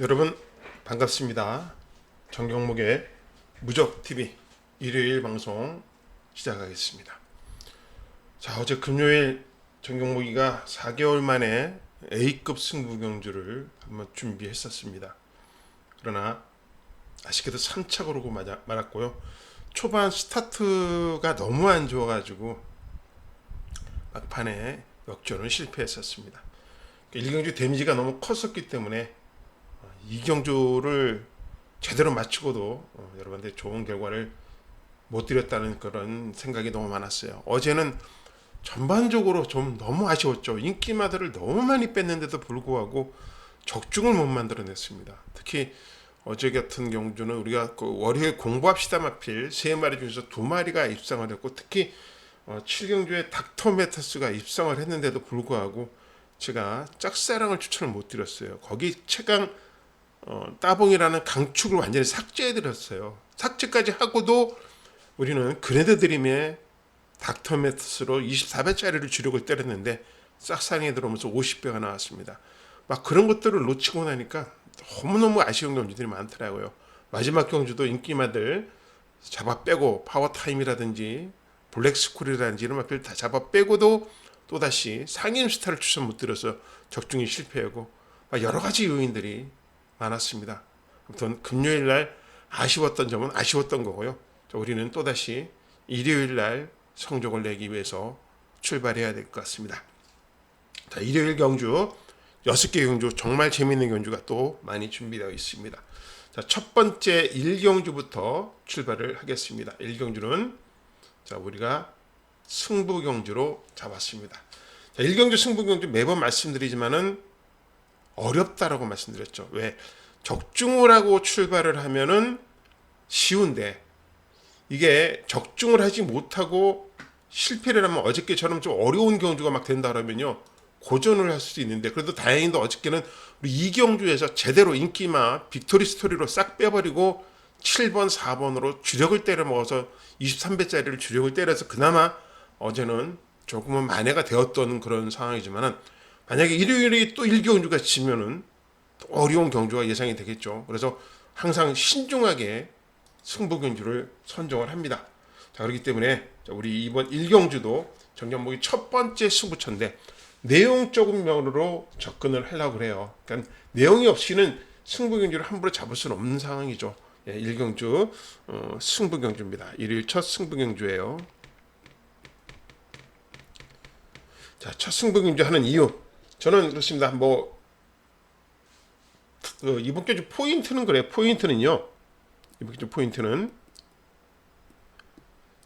여러분 반갑습니다. 정경목의 무적TV 일요일 방송 시작하겠습니다. 자, 어제 금요일 정경목이가 4개월 만에 A급 승부 경주를 한번 준비했었습니다. 그러나 아쉽게도 3착오르고 말았고요. 초반 스타트가 너무 안 좋아가지고 막판에 역전을 실패했었습니다. 1경주 데미지가 너무 컸었기 때문에 이 경주를 제대로 마치고도 여러분들 좋은 결과를 못 드렸다는 그런 생각이 너무 많았어요. 어제는 전반적으로 좀 너무 아쉬웠죠. 인기마들을 너무 많이 뺐는데도 불구하고 적중을 못 만들어냈습니다. 특히 어제 같은 경주는 우리가 월요일 공부합시다 마필 3마리 중에서 2마리가 입상을 했고, 특히 7경주에 닥터메타스가 입상을 했는데도 불구하고 제가 짝사랑을 추천을 못 드렸어요. 거기 최강 따봉이라는 강축을 완전히 삭제해드렸어요. 삭제까지 하고도 우리는 그랜드 드림의 닥터메트스로 24배짜리를 주력을 때렸는데 싹상에 들어오면서 50배가 나왔습니다. 막 그런 것들을 놓치고 나니까 너무너무 아쉬운 경주들이 많더라고요. 마지막 경주도 인기마들 잡아 빼고 파워타임이라든지 블랙스쿨이라든지 이런 것들 다 잡아 빼고도 또다시 상임스타를 추천 못 드려서 적중이 실패하고 여러 가지 요인들이 많았습니다. 아무튼 금요일날 아쉬웠던 점은 아쉬웠던 거고요. 우리는 또다시 일요일날 성적을 내기 위해서 출발해야 될 것 같습니다. 자, 일요일 경주 6개 경주, 정말 재미있는 경주가 또 많이 준비되어 있습니다. 자, 첫 번째 1경주부터 출발을 하겠습니다. 1경주는 자, 우리가 승부 경주로 잡았습니다. 자, 1경주 승부 경주 매번 말씀드리지만은 어렵다라고 말씀드렸죠. 왜? 적중을 하고 출발을 하면은 쉬운데, 이게 적중을 하지 못하고 실패를 하면 어저께처럼 좀 어려운 경주가 막 된다 그러면요, 고전을 할 수도 있는데, 그래도 다행히도 어저께는 우리 이 경주에서 제대로 인기마 빅토리 스토리로 싹 빼버리고 7번 4번으로 주력을 때려 먹어서 23배짜리를 주력을 때려서 그나마 어제는 조금은 만회가 되었던 그런 상황이지만은, 만약에 일요일에 또 1경주가 지면은 또 어려운 경주가 예상이 되겠죠. 그래서 항상 신중하게 승부 경주를 선정을 합니다. 자, 그렇기 때문에 우리 이번 1경주도 정경목이 첫 번째 승부처인데 내용적인 면으로 접근을 하려고 그래요. 그러니까 내용이 없이는 승부 경주를 함부로 잡을 수는 없는 상황이죠. 1경주 승부 경주입니다. 일요일 첫 승부 경주예요. 자, 첫 승부 경주 하는 이유, 저는 그렇습니다. 이번 경주 포인트는 그래요. 포인트는요, 이번 경주 포인트는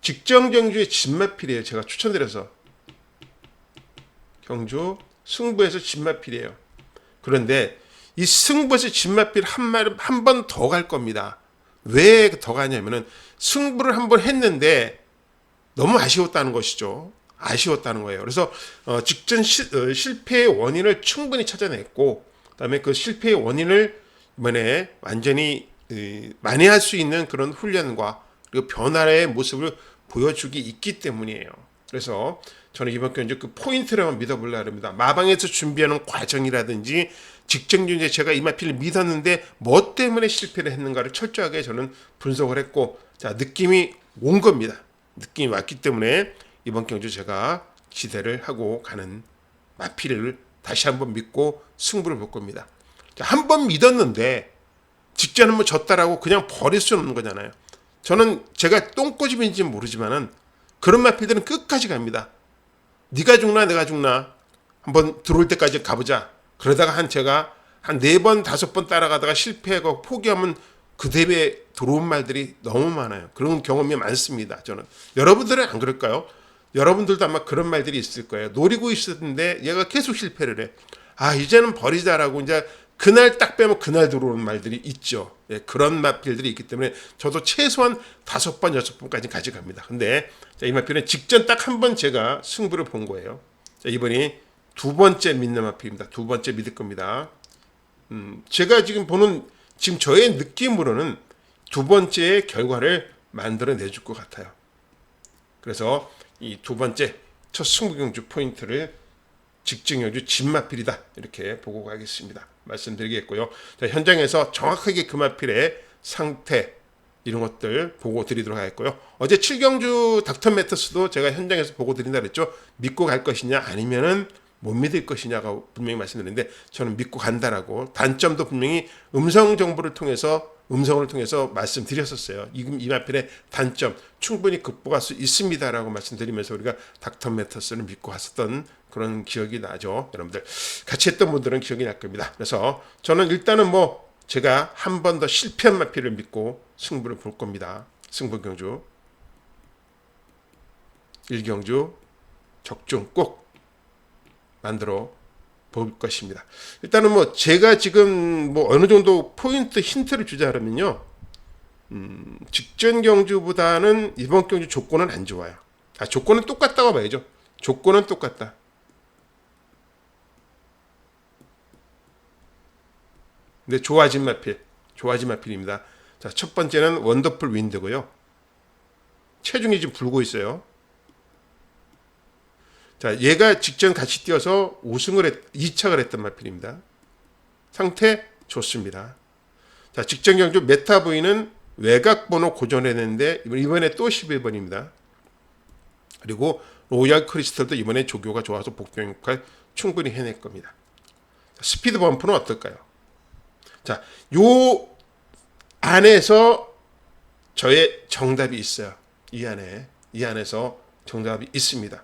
직전 경주의 진마필이에요. 제가 추천드려서 경주 승부에서 진마필이에요. 그런데 이 승부에서 진마필 한 번 더 갈 겁니다. 왜 더 가냐면은 승부를 한 번 했는데 너무 아쉬웠다는 것이죠. 아쉬웠다는 거예요. 그래서 직전 실패의 원인을 충분히 찾아냈고, 그다음에 그 실패의 원인을 이번에 완전히 만회할 수 있는 그런 훈련과 그리고 변화의 모습을 보여주기 있기 때문이에요. 그래서 저는 이번 경주 그 포인트를 한번 믿어보려고 합니다. 마방에서 준비하는 과정이라든지 직전 경주에 제가 이마필을 믿었는데 뭐 때문에 실패를 했는가를 철저하게 저는 분석을 했고, 자, 느낌이 온 겁니다. 느낌이 왔기 때문에 이번 경주 제가 기대를 하고 가는 마필을 다시 한번 믿고 승부를 볼 겁니다. 한 번 믿었는데 직전 한번 졌다라고 그냥 버릴 수는 없는 거잖아요. 저는 제가 똥꼬집인지는 모르지만은 그런 마필들은 끝까지 갑니다. 네가 죽나 내가 죽나 한번 들어올 때까지 가보자. 그러다가 제가 한 4번 5번 따라가다가 실패하고 포기하면 그 대회에 들어온 말들이 너무 많아요. 그런 경험이 많습니다. 저는. 여러분들은 안 그럴까요? 여러분들도 아마 그런 말들이 있을 거예요. 노리고 있었는데 얘가 계속 실패를 해. 아, 이제는 버리자라고 이제 그날 딱 빼면 그날 들어오는 말들이 있죠. 예, 그런 마필들이 있기 때문에 저도 최소한 5번, 6번까지 가져갑니다. 근데 이 마필은 직전 딱 한 번 제가 승부를 본 거예요. 자, 이번이 두 번째 믿는 마필입니다. 두 번째 믿을 겁니다. 제가 지금 보는, 지금 저의 느낌으로는 두 번째의 결과를 만들어 내줄 것 같아요. 그래서 이 두 번째 첫 승부 경주 포인트를 직전경주 진마필이다 이렇게 보고 가겠습니다. 말씀드리겠고요. 자, 현장에서 정확하게 그 마필의 상태 이런 것들 보고 드리도록 하겠고요. 어제 7경주 닥터 매터스도 제가 현장에서 보고 드린다 그랬죠. 믿고 갈 것이냐 아니면은 못 믿을 것이냐가 분명히 말씀드렸는데 저는 믿고 간다라고, 단점도 분명히 음성을 통해서 말씀드렸었어요. 이 마필의 단점 충분히 극복할 수 있습니다라고 말씀드리면서 우리가 닥터 매터스를 믿고 갔었던 그런 기억이 나죠. 여러분들 같이 했던 분들은 기억이 날 겁니다. 그래서 저는 일단은 제가 한 번 더 실패한 마필을 믿고 승부를 볼 겁니다. 승부경주 1경주 적중 꼭 만들어 볼 것입니다. 일단은 제가 지금 어느 정도 포인트 힌트를 주자면요, 직전 경주보다는 이번 경주 조건은 안 좋아요. 조건은 똑같다고 봐야죠. 조건은 똑같다. 근데 좋아진 마필입니다. 자, 첫 번째는 원더풀 윈드고요. 체중이 지금 불고 있어요. 자, 얘가 직전 같이 뛰어서 2착을 했던 마필입니다. 상태 좋습니다. 자, 직전 경주 메타브이는 외곽 번호 고전했는데 이번에 또 11번입니다. 그리고 로얄 크리스털도 이번에 조교가 좋아서 복병 역할 충분히 해낼 겁니다. 자, 스피드 범프는 어떨까요? 자, 요 안에서 저의 정답이 있어요. 이 안에서 정답이 있습니다.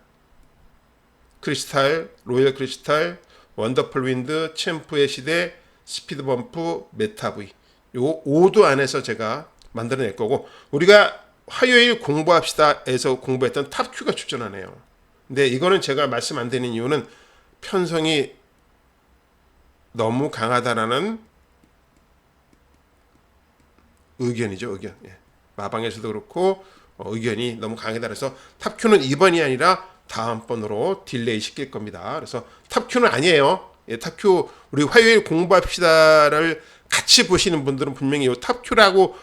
크리스탈, 로얄 크리스탈, 원더풀 윈드, 챔프의 시대, 스피드 범프, 메타브이, 요 5도 안에서 제가 만들어낼 거고, 우리가 화요일 공부합시다에서 공부했던 탑큐가 출전하네요. 근데 이거는 제가 말씀 안 드리는 이유는 편성이 너무 강하다라는 의견이죠. 의견. 마방에서도 그렇고 의견이 너무 강하다 그래서 탑큐는 이번이 아니라 다음번으로 딜레이 시킬 겁니다. 그래서 탑큐는 아니에요. 탑큐 우리 화요일 공부합시다를 같이 보시는 분들은 분명히 이 탑큐라고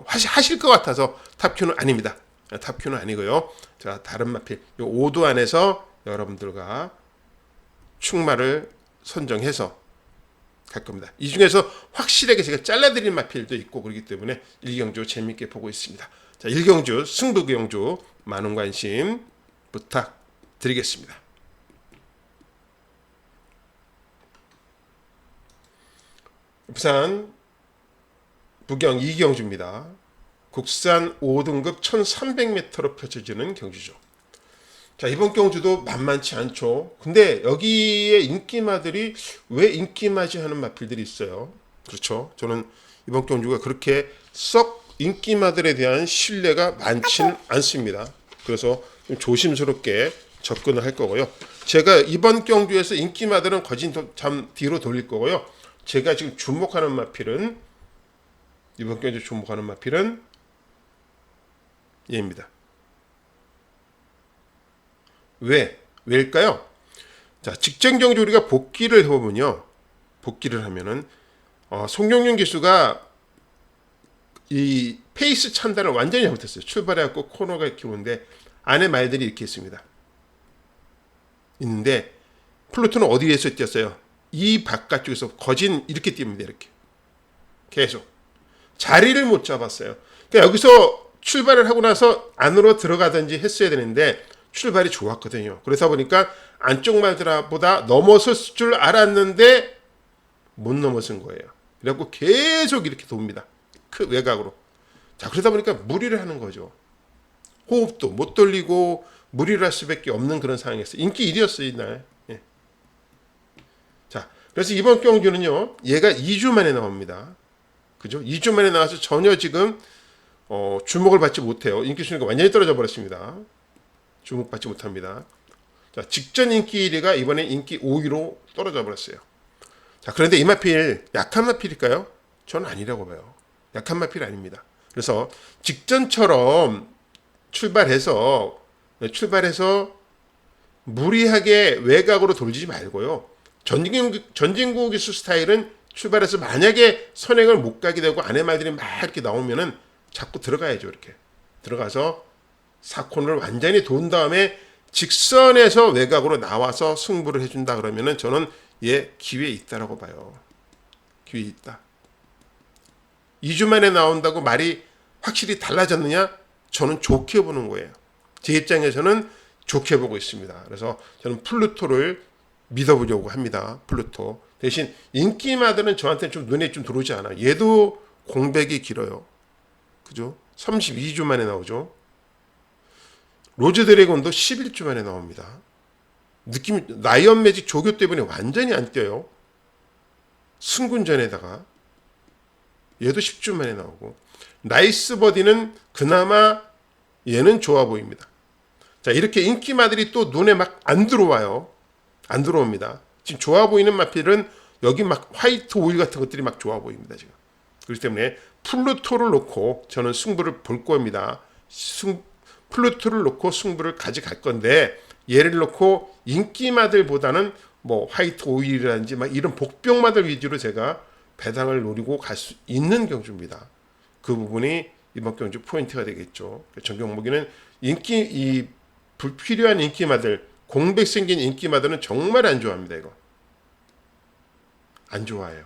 하실 것 같아서 탑큐는 아닙니다. 탑큐는 아니고요. 자, 다른 마필 이 5도 안에서 여러분들과 충마를 선정해서 갈 겁니다. 이 중에서 확실하게 제가 잘라드린 마필도 있고 그렇기 때문에 1경주 재밌게 보고 있습니다. 자, 1경주 승부경주 많은 관심 부탁드리겠습니다. 부산 부경 2경주입니다. 국산 5등급 1300m로 펼쳐지는 경주죠. 자, 이번 경주도 만만치 않죠. 근데 여기에 인기마들이 왜 인기마지 하는 마필들이 있어요. 그렇죠. 저는 이번 경주가 그렇게 썩 인기마들에 대한 신뢰가 많지는 않습니다. 그래서 좀 조심스럽게 접근을 할 거고요. 제가 이번 경주에서 인기마들은 거진 잠 뒤로 돌릴 거고요. 제가 지금 주목하는 마필은 이번 경주 주목하는 마필은 얘입니다. 왜일까요? 자, 직전 경주 우리가 복귀를 해보면요. 복귀를 하면은 송영윤 기수가 이 페이스 판단을 완전히 잘못했어요. 출발해갖고 코너가 이렇게 오는데 안에 말들이 이렇게 있습니다. 있는데 플루토는 어디에서 뛰었어요? 이 바깥쪽에서 거진 이렇게 뜁니다. 이렇게 계속 자리를 못 잡았어요. 그러니까 여기서 출발을 하고 나서 안으로 들어가든지 했어야 되는데 출발이 좋았거든요. 그래서 보니까 안쪽 말들보다 넘어설 줄 알았는데 못 넘어선 거예요. 그래갖고 계속 이렇게 돕니다. 그 외곽으로. 자, 그러다 보니까 무리를 하는 거죠. 호흡도 못 돌리고 무리를 할 수밖에 없는 그런 상황이었어요. 인기 1위였어요, 이날. 예. 자, 그래서 이번 경주는요, 얘가 2주 만에 나옵니다. 그죠? 2주 만에 나와서 전혀 지금 주목을 받지 못해요. 인기 순위가 완전히 떨어져 버렸습니다. 주목받지 못합니다. 자, 직전 인기 1위가 이번에 인기 5위로 떨어져 버렸어요. 자, 그런데 이 마필 약한 마필일까요? 저는 아니라고 봐요. 약한 마필 아닙니다. 그래서 직전처럼 출발해서 무리하게 외곽으로 돌리지 말고요. 전진구 기수 스타일은 출발해서 만약에 선행을 못 가게 되고 안에 말들이 막 이렇게 나오면은 자꾸 들어가야죠. 이렇게 들어가서 사콘을 완전히 돈 다음에 직선에서 외곽으로 나와서 승부를 해준다 그러면은 저는 기회 있다라고 봐요. 기회 있다. 2주 만에 나온다고 말이 확실히 달라졌느냐? 저는 좋게 보는 거예요. 제 입장에서는 좋게 보고 있습니다. 그래서 저는 플루토를 믿어보려고 합니다. 플루토. 대신 인기마들은 저한테는 좀 눈에 좀 들어오지 않아. 얘도 공백이 길어요. 그죠? 32주 만에 나오죠. 로즈 드래곤도 11주 만에 나옵니다. 느낌, 라이언 매직 조교 때문에 완전히 안 뛰어요. 승군전에다가. 얘도 10주 만에 나오고. 나이스 버디는 그나마 얘는 좋아 보입니다. 자, 이렇게 인기마들이 또 눈에 막 안 들어와요. 안 들어옵니다. 지금 좋아 보이는 마필은 여기 막 화이트 오일 같은 것들이 막 좋아 보입니다. 지금. 그렇기 때문에 플루토를 놓고 저는 승부를 볼 겁니다. 플루토를 놓고 승부를 가져갈 건데 얘를 놓고 인기마들보다는 뭐 화이트 오일이라든지 막 이런 복병마들 위주로 제가 배당을 노리고 갈 수 있는 경주입니다. 그 부분이 이번 경주 포인트가 되겠죠. 전 경목이는 이 불필요한 인기마들, 공백 생긴 인기마들은 정말 안 좋아합니다. 이거 안 좋아해요.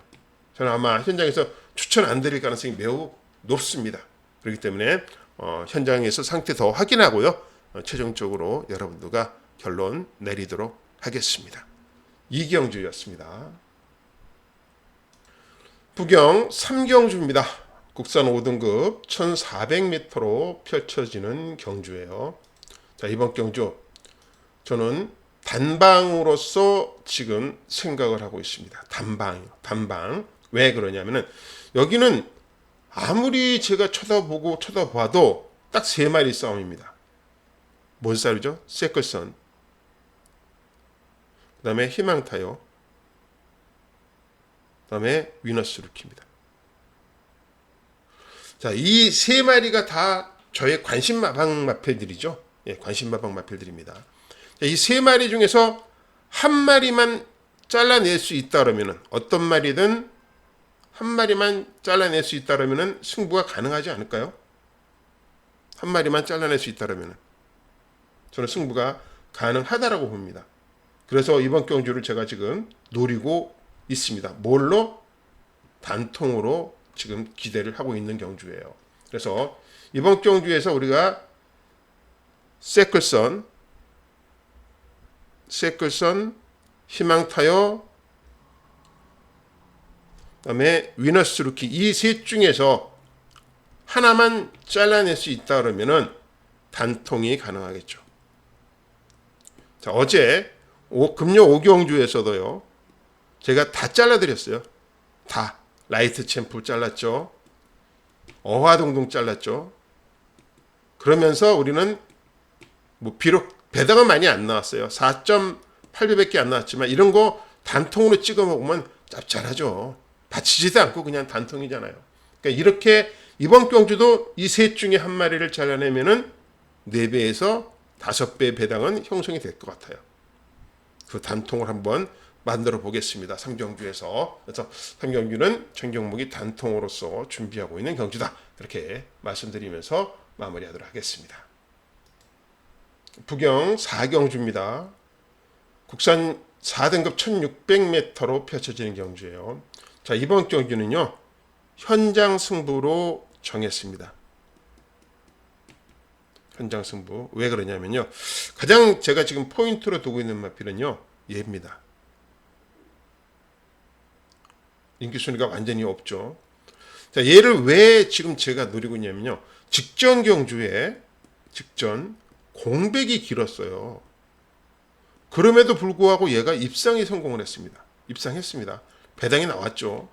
저는 아마 현장에서 추천 안 드릴 가능성이 매우 높습니다. 그렇기 때문에 현장에서 상태 더 확인하고요. 최종적으로 여러분들과 결론 내리도록 하겠습니다. 이경주였습니다. 부경 3경주입니다. 국산 5등급 1400m로 펼쳐지는 경주예요. 자, 이번 경주 저는 단방으로서 지금 생각을 하고 있습니다. 단방이요. 단방. 왜 그러냐면은 여기는 아무리 제가 쳐다봐도 딱 3마리 싸움입니다. 뭔 쌀이죠? 세클선. 그 다음에 희망타요. 그 다음에 위너스 루키입니다. 자, 이 3마리가 다 저의 관심마방 마필들이죠. 예, 관심마방 마필들입니다. 자, 이 3마리 중에서 한 마리만 잘라낼 수 있다 그러면은 어떤 말이든 한 마리만 잘라낼 수 있다 그러면은 승부가 가능하지 않을까요? 한 마리만 잘라낼 수 있다 그러면은 저는 승부가 가능하다라고 봅니다. 그래서 이번 경주를 제가 지금 노리고 있습니다. 뭘로? 단통으로 지금 기대를 하고 있는 경주예요. 그래서 이번 경주에서 우리가 세클선, 희망타요, 그다음에 위너스 루키 이 셋 중에서 하나만 잘라낼 수 있다 그러면은 단통이 가능하겠죠. 자, 어제 금요 5경주에서도요. 제가 다 잘라드렸어요. 다. 라이트 챔프 잘랐죠. 어화동동 잘랐죠. 그러면서 우리는 뭐 비록 배당은 많이 안 나왔어요. 4.8배밖에 안 나왔지만 이런 거 단통으로 찍어 먹으면 짭짤하죠. 받치지도 않고 그냥 단통이잖아요. 그러니까 이렇게 이번 경주도 이 셋 중에 한 마리를 잘라내면은 4배에서 5배 배당은 형성이 될 것 같아요. 그 단통을 한번 만들어 보겠습니다. 3경주에서. 그래서 3경주는 전 경목이 단통으로서 준비하고 있는 경주다. 이렇게 말씀드리면서 마무리하도록 하겠습니다. 부경 4경주입니다. 국산 4등급 1600m로 펼쳐지는 경주예요. 자, 이번 경주는요. 현장 승부로 정했습니다. 현장 승부. 왜 그러냐면요. 가장 제가 지금 포인트로 두고 있는 마필은요. 얘입니다. 인기 순위가 완전히 없죠. 자, 얘를 왜 지금 제가 노리고 있냐면요. 직전 경주에 공백이 길었어요. 그럼에도 불구하고 얘가 입상에 성공을 했습니다. 입상했습니다. 배당이 나왔죠.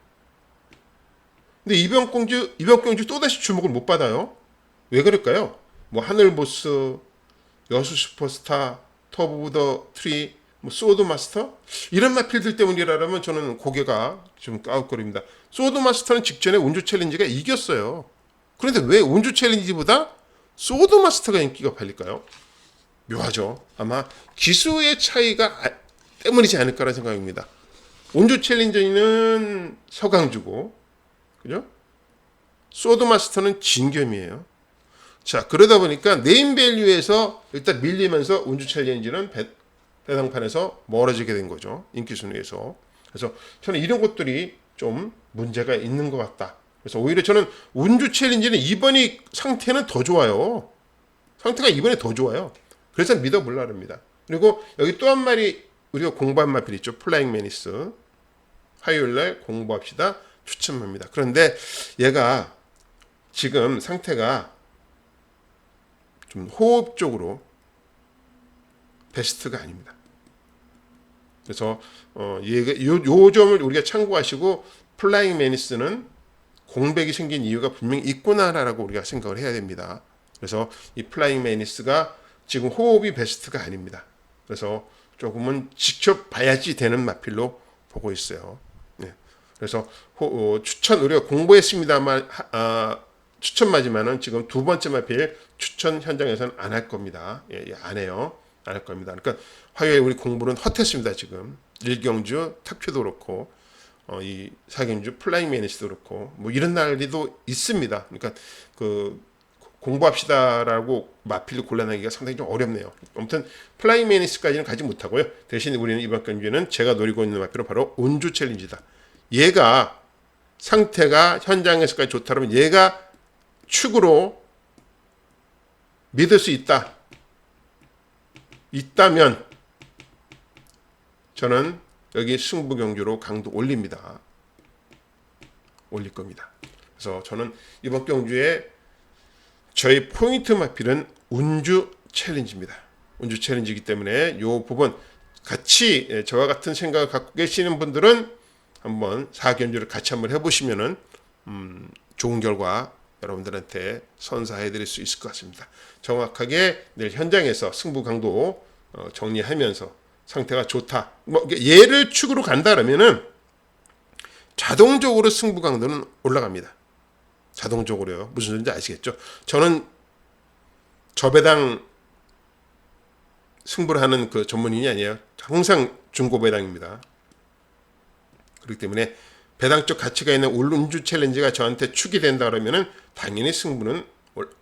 근데 이번 경주 또다시 주목을 못 받아요. 왜 그럴까요? 뭐 하늘보스, 여수 슈퍼스타, 터보 오브 더 트리, 뭐 소드 마스터 이런 마필들 때문이라면 저는 고개가 좀 까웃거립니다. 소드 마스터는 직전에 운주 챌린지가 이겼어요. 그런데 왜 운주 챌린지보다 소드 마스터가 인기가 팔릴까요? 묘하죠. 아마 기수의 차이가 때문이지 않을까라는 생각입니다. 운주 챌린저는 서강주고, 그죠? 소드 마스터는 진겸이에요. 자, 그러다 보니까 네임 밸류에서 일단 밀리면서 운주 챌린지는 배당판에서 멀어지게 된 거죠. 인기 순위에서. 그래서 저는 이런 것들이 좀 문제가 있는 것 같다. 그래서 오히려 저는 운주 챌린지는 이번이 상태는 더 좋아요. 상태가 이번에 더 좋아요. 그래서 믿어보려고 합니다. 그리고 여기 또 한 마리 우리가 공부한 마필 있죠. 플라잉 매니스. 화요일날 공부합시다. 추천합니다. 그런데 얘가 지금 상태가 좀 호흡 쪽으로 베스트가 아닙니다. 그래서 요 점을 우리가 참고하시고 플라잉 매니스는 공백이 생긴 이유가 분명히 있구나라고 우리가 생각을 해야 됩니다. 그래서 이 플라잉 매니스가 지금 호흡이 베스트가 아닙니다. 그래서 조금은 지켜봐야지 되는 마필로 보고 있어요. 네. 그래서 추천 우리가 공부했습니다만 추천마지만은 지금 두 번째 마필 추천 현장에서는 안 할 겁니다. 예, 안 해요. 안 할 겁니다. 그러니까 화요일 우리 공부는 헛했습니다. 지금 일경주 탁표도 그렇고 이 사경주 플라잉 매니스도 그렇고 뭐 이런 날도 있습니다. 그러니까 그 공부합시다라고 마필을 골라내기가 상당히 좀 어렵네요. 아무튼 플라잉 매니스까지는 가지 못하고요. 대신 우리는 이번 경기는 제가 노리고 있는 마필은 바로 운주 챌린지다. 얘가 상태가 현장에서까지 좋다면 얘가 축으로 믿을 수 있다면 저는 여기 승부 경주로 강도 올립니다. 올릴 겁니다. 그래서 저는 이번 경주에 저희 포인트 마필은 운주 챌린지입니다. 운주 챌린지이기 때문에 이 부분 같이 저와 같은 생각을 갖고 계시는 분들은 한번 4견주를 같이 한번 해보시면은 좋은 결과 여러분들한테 선사해드릴 수 있을 것 같습니다. 정확하게 내일 현장에서 승부 강도 정리하면서 상태가 좋다. 뭐 얘를 축으로 간다라면은 자동적으로 승부 강도는 올라갑니다. 자동적으로요. 무슨 소리인지 아시겠죠? 저는 저배당 승부를 하는 그 전문인이 아니에요. 항상 중고배당입니다. 그렇기 때문에 배당적 가치가 있는 운주 챌린지가 저한테 축이 된다 그러면은 당연히 승부는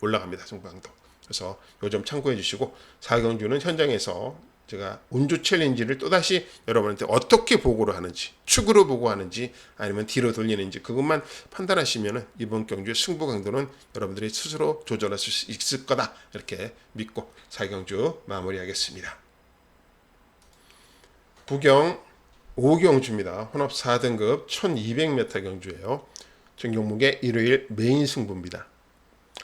올라갑니다. 승부 강도. 그래서 요 점 참고해 주시고 4경주는 현장에서 제가 운주 챌린지를 또다시 여러분한테 어떻게 보고를 하는지 축으로 보고 하는지 아니면 뒤로 돌리는지 그것만 판단하시면 이번 경주의 승부 강도는 여러분들이 스스로 조절할 수 있을 거다 이렇게 믿고 4경주 마무리하겠습니다. 부경 5경주입니다. 혼합 4등급 1200m 경주예요. 전 종목의 일요일 메인 승부입니다.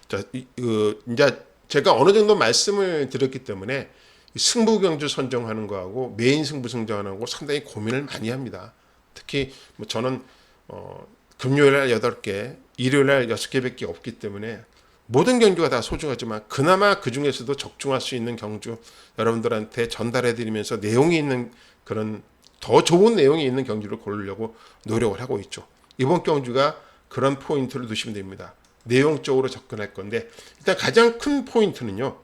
자, 이제 제가 어느 정도 말씀을 드렸기 때문에 승부 경주 선정하는 거하고 메인 승부 선정하는 거 상당히 고민을 많이 합니다. 특히 뭐 저는 금요일 날 8개, 일요일 날 6개밖에 없기 때문에 모든 경주가 다 소중하지만 그나마 그 중에서도 적중할 수 있는 경주 여러분들한테 전달해 드리면서 내용이 있는 그런 더 좋은 내용이 있는 경주를 고르려고 노력을 하고 있죠. 이번 경주가 그런 포인트를 두시면 됩니다. 내용적으로 접근할 건데 일단 가장 큰 포인트는요.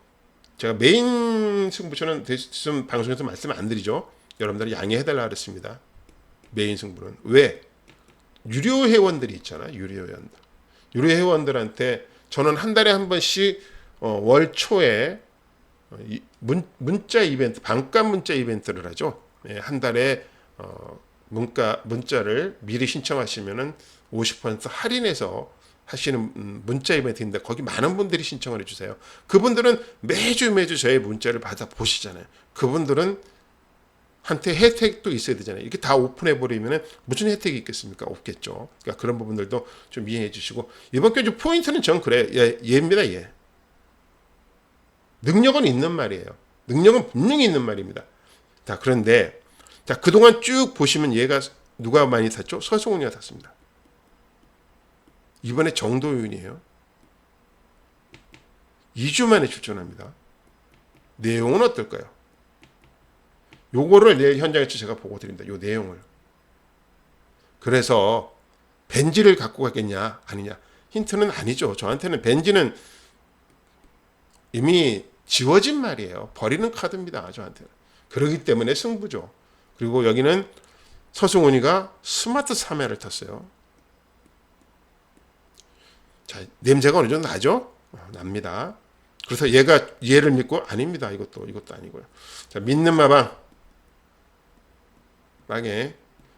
제가 메인 승부처는 좀 방송에서 말씀 안 드리죠. 여러분들이 양해해달라 그랬습니다. 메인 승부는. 왜? 유료 회원들이 있잖아. 유료 회원들. 유료 회원들한테 저는 한 달에 한 번씩 월 초에 문자 이벤트, 반값 문자 이벤트를 하죠. 네, 한 달에 문자를 미리 신청하시면은 50% 할인해서 하시는 문자 이벤트인데 거기 많은 분들이 신청을 해주세요. 그분들은 매주 저의 문자를 받아 보시잖아요. 그분들은 한테 혜택도 있어야 되잖아요. 이렇게 다 오픈해 버리면 무슨 혜택이 있겠습니까? 없겠죠. 그러니까 그런 부분들도 좀 이해해 주시고 이번 경주 포인트는 전 그래 얘입니다. 얘 능력은 있는 말이에요. 능력은 분명히 있는 말입니다. 자 그런데 자 그동안 쭉 보시면 얘가 누가 많이 탔죠? 서승훈이가 탔습니다. 이번에 정도윤이에요. 2주 만에 출전합니다. 내용은 어떨까요? 요거를 내일 현장에서 제가 보고 드립니다. 요 내용을. 그래서 벤지를 갖고 가겠냐 아니냐. 힌트는 아니죠. 저한테는 벤지는 이미 지워진 말이에요. 버리는 카드입니다. 저한테는. 그렇기 때문에 승부죠. 그리고 여기는 서승훈이가 스마트 3회를 탔어요. 자, 냄새가 어느 정도 나죠? 납니다. 그래서 얘를 믿고 아닙니다. 이것도 아니고요. 자, 믿는 마방 방에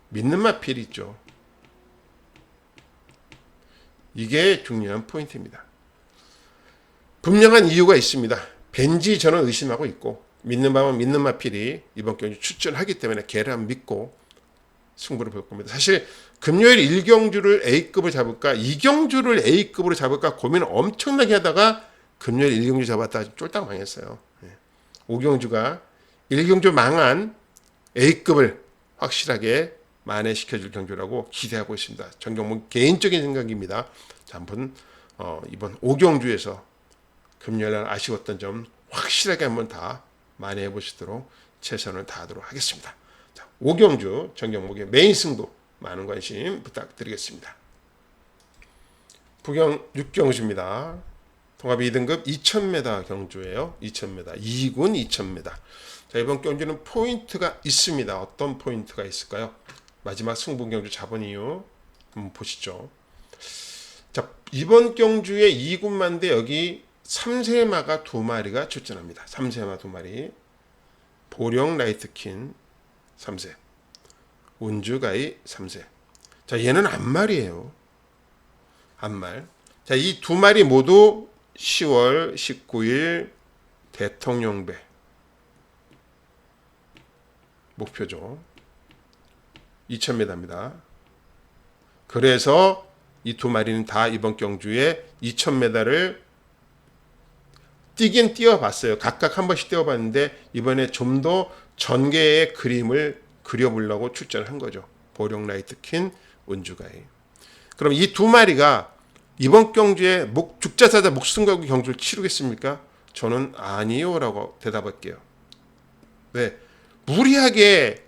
믿는 마필이 있죠. 이게 중요한 포인트입니다. 분명한 이유가 있습니다. 벤지 저는 의심하고 있고 믿는 마방 믿는 마필이 이번 경주 출전하기 때문에 걔를 한번 믿고 승부를 볼 겁니다. 사실 금요일 1경주를 A급을 잡을까 2경주를 A급으로 잡을까 고민을 엄청나게 하다가 금요일 1경주 잡았다 쫄딱 망했어요. 5경주가 1경주 망한 A급을 확실하게 만회시켜줄 경주라고 기대하고 있습니다. 전경목 개인적인 생각입니다. 자, 한번 이번 5경주에서 금요일날 아쉬웠던 점 확실하게 한번 다 만회해 보시도록 최선을 다하도록 하겠습니다. 자, 5경주 전경목의 메인 승부 많은 관심 부탁드리겠습니다. 부경 6경주입니다. 통합 2등급 2000m 경주예요. 2000m 2군 2000m. 자, 이번 경주는 포인트가 있습니다. 어떤 포인트가 있을까요? 마지막 승부 경주 잡은 이유 한번 보시죠. 자, 이번 경주에 2군만대 여기 3세마가 2마리가 출전합니다. 3세마 2마리. 보령 라이트킨 3세. 운주가이 3세. 자, 얘는 암말이에요. 암말. 자, 이 2마리 모두 10월 19일 대통령배 목표죠. 2000m입니다. 그래서 이 2마리는 다 이번 경주에 2000m를 뛰긴 뛰어봤어요. 각각 한 번씩 뛰어봤는데 이번에 좀 더 전개의 그림을 그려보려고 출전을 한 거죠. 보령 라이트킨 운주가이. 그럼 이 2마리가 이번 경주에 죽자사자 목숨 걸고 경주를 치르겠습니까? 저는 아니요라고 대답할게요. 왜? 무리하게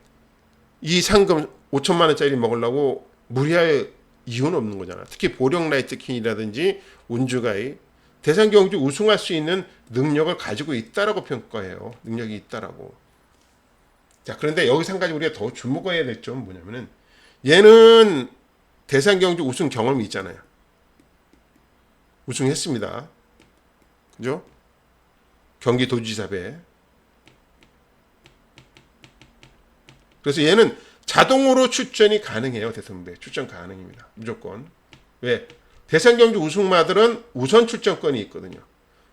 이 상금 5천만 원짜리 먹으려고 무리할 이유는 없는 거잖아. 특히 보령 라이트킨이라든지 운주가이 대상 경주 우승할 수 있는 능력을 가지고 있다라고 평가해요. 능력이 있다라고. 자, 그런데 여기서 한 가지 우리가 더 주목해야 될 점은 뭐냐면은 얘는 대상 경주 우승 경험이 있잖아요. 우승했습니다. 그죠? 경기도지사배. 그래서 얘는 자동으로 출전이 가능해요. 대선배 출전 가능입니다. 무조건. 왜? 대상 경주 우승마들은 우선 출전권이 있거든요.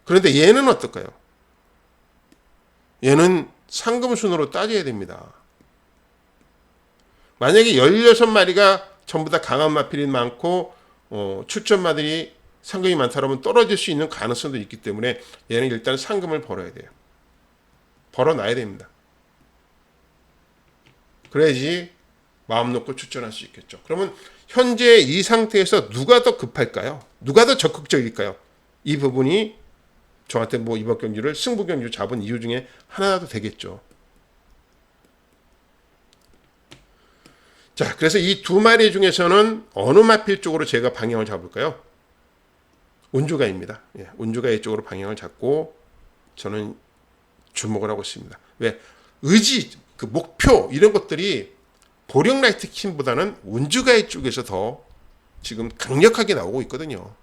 그런데 얘는 어떨까요? 얘는 상금순으로 따져야 됩니다. 만약에 16마리가 전부 다 강한 마필이 많고 출전마들이 상금이 많다면 떨어질 수 있는 가능성도 있기 때문에 얘는 일단 상금을 벌어야 돼요. 벌어놔야 됩니다. 그래야지 마음 놓고 출전할 수 있겠죠. 그러면 현재 이 상태에서 누가 더 급할까요? 누가 더 적극적일까요? 이 부분이 저한테 뭐 이번 경기를 승부 경기로 잡은 이유 중에 하나도 되겠죠. 자, 그래서 이 2마리 중에서는 어느 마필 쪽으로 제가 방향을 잡을까요? 운주가입니다. 예, 운주가의 쪽으로 방향을 잡고 저는 주목을 하고 있습니다. 왜? 의지, 그 목표 이런 것들이 보령 라이트킨보다는 운주가의 쪽에서 더 지금 강력하게 나오고 있거든요.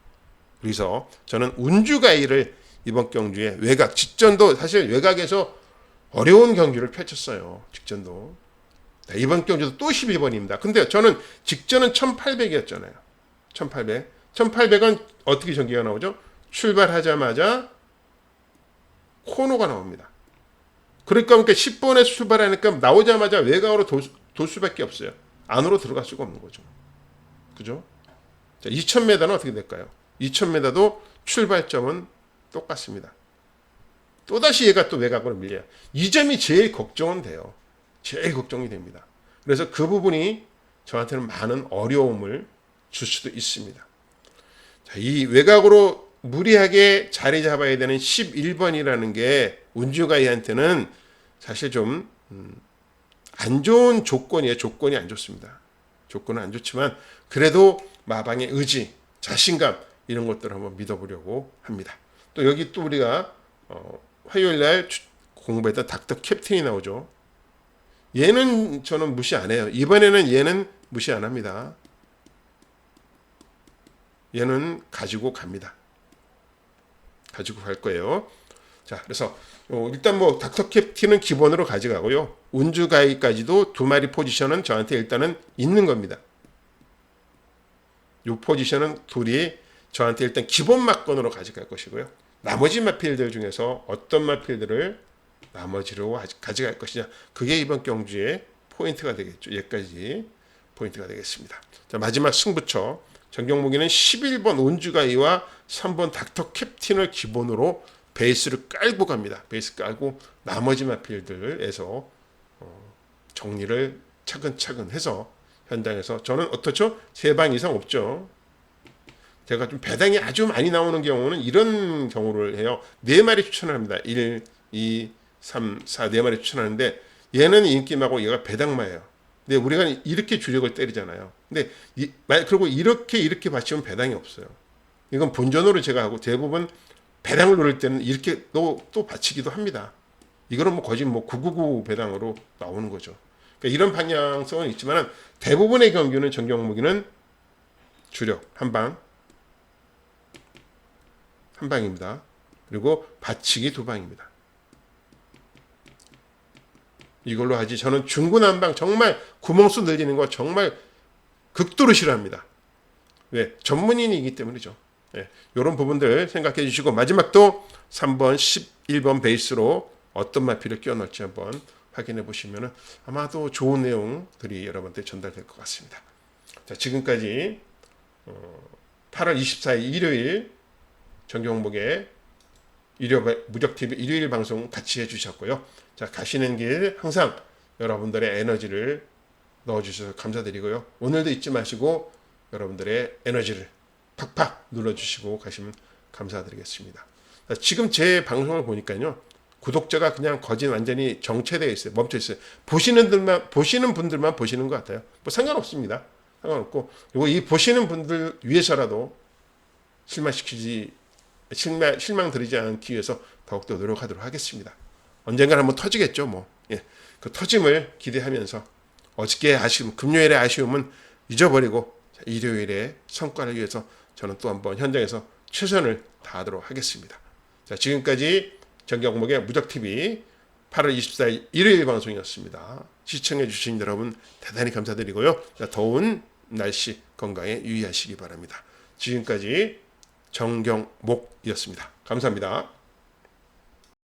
그래서 저는 운주가이를 이번 경주에 외곽, 직전도 사실 외곽에서 어려운 경주를 펼쳤어요. 직전도. 이번 경주도 또 11번입니다. 근데 저는 직전은 1800이었잖아요. 1800. 1800은 어떻게 전개가 나오죠? 출발하자마자 코너가 나옵니다. 그러니까 10번에 출발하니까 나오자마자 외곽으로 돌 수밖에 없어요. 안으로 들어갈 수가 없는 거죠. 그죠? 자, 2000m는 어떻게 될까요? 2000m도 출발점은 똑같습니다. 또다시 얘가 또 외곽으로 밀려요. 이 점이 제일 걱정은 돼요. 제일 걱정이 됩니다. 그래서 그 부분이 저한테는 많은 어려움을 줄 수도 있습니다. 자, 이 외곽으로 무리하게 자리 잡아야 되는 11번이라는 게 운주가이한테는 사실 좀 안 좋은 조건이에요. 조건이 안 좋습니다. 조건은 안 좋지만 그래도 마방의 의지, 자신감 이런 것들을 한번 믿어보려고 합니다. 또 여기 또 우리가 화요일날 공부했던 닥터 캡틴이 나오죠. 얘는 저는 무시 안 해요. 이번에는 얘는 무시 안 합니다. 얘는 가지고 갑니다. 가지고 갈 거예요. 자, 그래서 일단 뭐 닥터캡틴은 기본으로 가져가고요. 운주가이까지도 두 마리 포지션은 저한테 일단은 있는 겁니다. 이 포지션은 둘이 저한테 일단 기본 막건으로 가져갈 것이고요. 나머지 마필들 중에서 어떤 마필들을 나머지로 가져갈 것이냐, 그게 이번 경주의 포인트가 되겠죠. 여기까지 포인트가 되겠습니다. 자, 마지막 승부처 정경무기는 11번 운주가이와 3번 닥터캡틴을 기본으로 베이스를 깔고 갑니다. 베이스 깔고 나머지 마필들에서 정리를 차근차근 해서 현장에서 저는 어떻죠? 3방 이상 없죠. 제가 좀 배당이 아주 많이 나오는 경우는 이런 경우를 해요. 4마리 추천을 합니다. 1, 2, 3, 4, 4마리 추천하는데 얘는 인기마고 얘가 배당마예요. 근데 우리가 이렇게 주력을 때리잖아요. 근데 그리고 이렇게 받치면 배당이 없어요. 이건 본전으로 제가 하고 대부분 배당을 노릴 때는 이렇게 또 받치기도 합니다. 이거는 뭐 거진 뭐 999 배당으로 나오는 거죠. 그러니까 이런 방향성은 있지만 대부분의 경기는 정경무기는 주력 한 방입니다. 그리고 받치기 2방입니다. 이걸로 하지. 저는 중구난방 정말 구멍수 늘리는 거 정말 극도로 싫어합니다. 왜? 전문인이기 때문이죠. 네, 이런 부분들 생각해 주시고 마지막도 3번, 11번 베이스로 어떤 마필을 끼워 넣을지 한번 확인해 보시면 아마도 좋은 내용들이 여러분한테 전달될 것 같습니다. 자, 지금까지 8월 24일 일요일 정경목의 무적TV 일요일 방송 같이 해주셨고요. 자, 가시는 길 항상 여러분들의 에너지를 넣어주셔서 감사드리고요. 오늘도 잊지 마시고 여러분들의 에너지를 팍팍 눌러주시고 가시면 감사드리겠습니다. 자, 지금 제 방송을 보니까요. 구독자가 그냥 거진 완전히 정체되어 있어요. 멈춰 있어요. 보시는 분들만 보시는 것 같아요. 뭐 상관없습니다. 상관없고, 그리고 이 보시는 분들 위해서라도 실망 드리지 않기 위해서 더욱더 노력하도록 하겠습니다. 언젠가 한번 터지겠죠, 뭐. 예. 그 터짐을 기대하면서 어저께 금요일의 아쉬움은 잊어버리고 일요일의 성과를 위해서 저는 또 한번 현장에서 최선을 다하도록 하겠습니다. 자, 지금까지 정경목의 무적TV 8월 24일 일요일 방송이었습니다. 시청해주신 여러분 대단히 감사드리고요. 자, 더운 날씨 건강에 유의하시기 바랍니다. 지금까지 정경목이었습니다. 감사합니다.